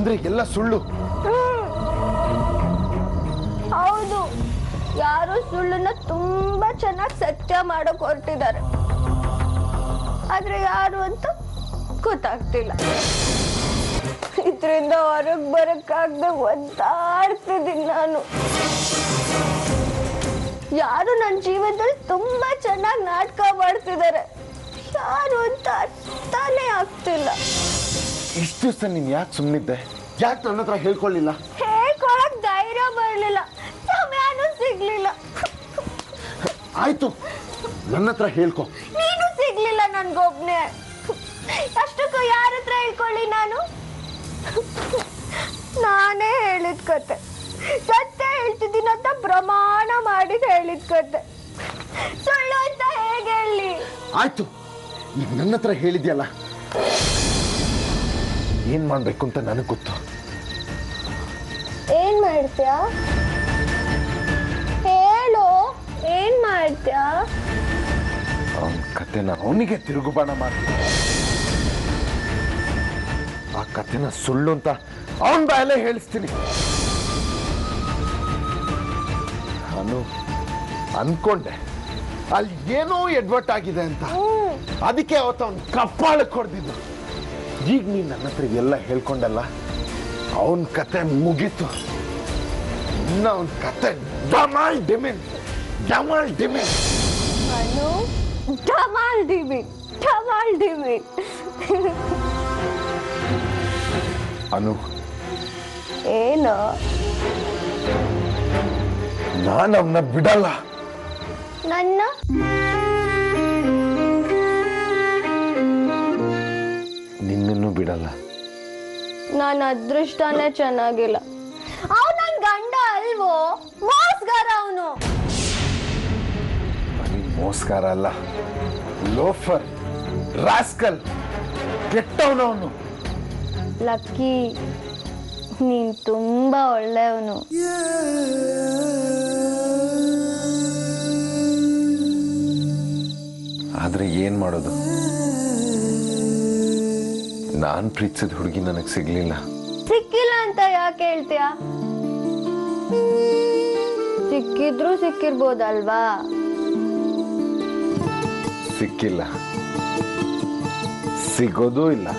ಅಂದ್ರೆ ಎಲ್ಲ ಸುಳ್ಳು. ಹೌದು, ಯಾರು ಸುಳ್ಳನ್ನ ತುಂಬಾ ಚೆನ್ನಾಗಿ ಸತ್ಯ ಮಾಡಕ್ ಹೊರಟಿದ್ದಾರೆ, ಆದ್ರೆ ಯಾರು ಅಂತ ಗೊತ್ತಾಗ್ತಿಲ್ಲ. ಇದ್ರಿಂದ ಹೊರಗ್ ಬರಕ್ಕಾಗದೆ ಒದ್ದಾಡ್ತಿದ್ದೀನಿ ನಾನು. ಯಾರು ನನ್ನ ಜೀವನದಲ್ಲಿ ತುಂಬಾ ಚೆನ್ನಾಗಿ ನಾಟಕ ಮಾಡ್ತಿದ್ದಾರೆ, ಯಾರು ಅಂತ ಅರ್ಥನೇ ಆಗ್ತಿಲ್ಲ. ಇಷ್ಟು ದಿವಸ ನೀನ್ ಯಾಕೆ ಸುಮ್ಮನಿದ್ದೆ? ಯಾಕೆ ನನ್ನ ಹತ್ರ ಹೇಳ್ಕೊಳ್ಳಿಲ್ಲ? ಹೇಳ್ಕೊಳಕ್ ಧೈರ್ಯ ಬರ್ಲಿಲ್ಲ, ಸಮಯನೂ ಸಿಗ್ಲಿಲ್ಲ. ಆಯ್ತು, ನನ್ನ ಹತ್ರ ಹೇಳ್ಕೊ. ನೀನು ಸಿಗ್ಲಿಲ್ಲ ನನ್ಗೊಬ್ನೇ, ಅಷ್ಟಕ್ಕೂ ಯಾರ ಹತ್ರ ಹೇಳ್ಕೊಳ್ಳಿ ನಾನು? ನಾನೇ ಹೇಳಿದ ಕತೆ, ಸತ್ಯ ಹೇಳ್ತಿದ್ದೀನಿ ಅಂತ ಪ್ರಮಾಣ ಮಾಡಿ ಹೇಳಿದ ಕತೆ, ಸುಳ್ಳು ಅಂತ ಹೇಗೆ ಹೇಳಿ? ಆಯ್ತು, ಈಗ ನನ್ನ ಹತ್ರ ಹೇಳಿದ್ಯಲ್ಲ, ಏನ್ ಮಾಡ್ಬೇಕು ಅಂತ ನನಗೆ ಗೊತ್ತು. ಏನ್ ಮಾಡ್ತೀಯ ಹೇಳು, ಏನ್ ಮಾಡ್ತೀಯ? ಅವನ ಕತೆನ ಅವನಿಗೆ ತಿರುಗುಬಾಣ ಮಾಡಿ, ಆ ಕತೆನ ಸುಳ್ಳು ಅಂತ ಅವನ ಬಾಯಲ್ಲೇ ಹೇಳಿಸ್ತೀನಿ. ನಾನು ಅನ್ಕೊಂಡೆ ಅಲ್ಲಿ ಏನೋ ಎಡ್ವರ್ಟ್ ಆಗಿದೆ ಅಂತ, ಅದಕ್ಕೆ ಅವತ್ತು ಅವನ್ ಕಪ್ಪಾಳಕ್ಕೆ ಹೊಡೆದಿದ್ದು. ಈಗ ನೀನ್ ನನ್ನ ಹತ್ರ ಎಲ್ಲ ಹೇಳ್ಕೊಂಡಲ್ಲ, ಅವನ್ ಕತೆ ಮುಗೀತು. ಇನ್ನ ಅವನ್ ಕತೆ ಡಮಾಲ್ ಡಿಮಿನ್, ಡಮಾಲ್ ಡಿಮಿನ್. ನಾನು ಡಮಾಲ್ ಡಿಮಿನ್, ಡಮಾಲ್ ಡಿಮಿನ್. ಅನು, ಏನು? ನಾನು ಅವನ್ನ ಬಿಡಲ್ಲ. ನನ್ನ ನಿನ್ನನ್ನು ಬಿಡಲ್ಲ. ನನ್ನ ಅದೃಷ್ಟನೇ ಚೆನ್ನಾಗಿಲ್ಲ. ಅವನು ನನ್ ಗಂಡ ಅಲ್ವೋ, ಮೋಸ್ಗಾರ ಅವನು. ಮೋಸ್ಕಾರ ಅಲ್ಲ, ಲೋಫರ್, ರಾಸ್ಕಲ್, ಕೆಟ್ಟವನವನು. ಲಕ್ಕಿ, ನೀನ್ ತುಂಬಾ ಒಳ್ಳೆಯವನು. ಆದ್ರೆ ಏನ್ ಮಾಡೋದು, ನಾನ್ ಪ್ರೀತಿಸಿದ ಹುಡುಗಿ ನನಗ್ ಸಿಗ್ಲಿಲ್ಲ. ಸಿಕ್ಕಿಲ್ಲ ಅಂತ ಯಾಕೆ ಹೇಳ್ತೀಯ? ಸಿಕ್ಕಿದ್ರು ಸಿಕ್ಕಿರ್ಬೋದಲ್ವಾ? ಸಿಕ್ಕಿಲ್ಲ, ಸಿಗೋದೂ ಇಲ್ಲ.